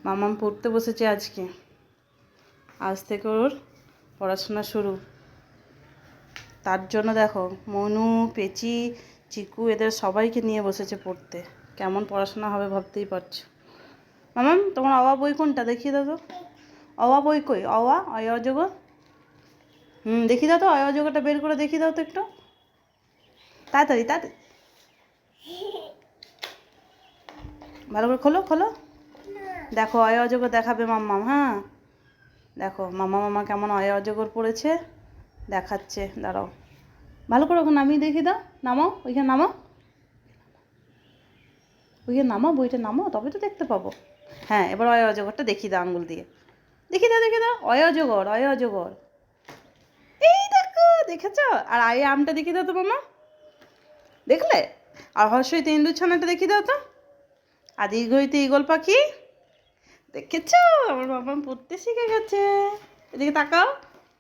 মামাম পড়তে বসেছে আজকে। আজ থেকে ওর পড়াশোনা শুরু। তার জন্য দেখো মনু, পেচি, চিকু এদের সবাইকে নিয়ে বসেছে পড়তে। কেমন পড়াশোনা হবে ভাবতেই পারছো। মামাম তোমার অওয়া বই কোনটা দেখিয়ে দাও তো। অওয়া বই কই? অওয়া, অয় অজগর। দেখিয়ে দাও তো, অয় অজগরটা বের করে দেখিয়ে দাও তো একটু তাড়াতাড়ি তাড়াতাড়ি। ভালো করে খোলো খোলো। দেখো অয় অজগর দেখাবে মাম্মাম। হ্যাঁ দেখো মামা কেমন অয় অজগর পড়েছে দেখাচ্ছে। দাঁড়াও ভালো করে ওখানে নামিয়ে দেখিয়ে দাও। নামাও ওইখানে নামাও, ওইখানে নামাও, বইটা নামাও, তবে তো দেখতে পাবো। হ্যাঁ এবার অয় অজগরটা দেখিয়ে দাও আঙুল দিয়ে। দেখিয়ে দাও অয় অজগর, অয় অজগর। এই দেখো দেখেছো? আর আয়ে আমটা দেখিয়ে দাও তো মামা। দেখলে? আর হর্ষই তেন্দুর ছানাটা দেখিয়ে দাও তো। আর দীর্ঘইতে ঈগল পাখি। দেখেছো? আমার বাবা পড়তে শিখে গেছে। এদিকে তাকাও।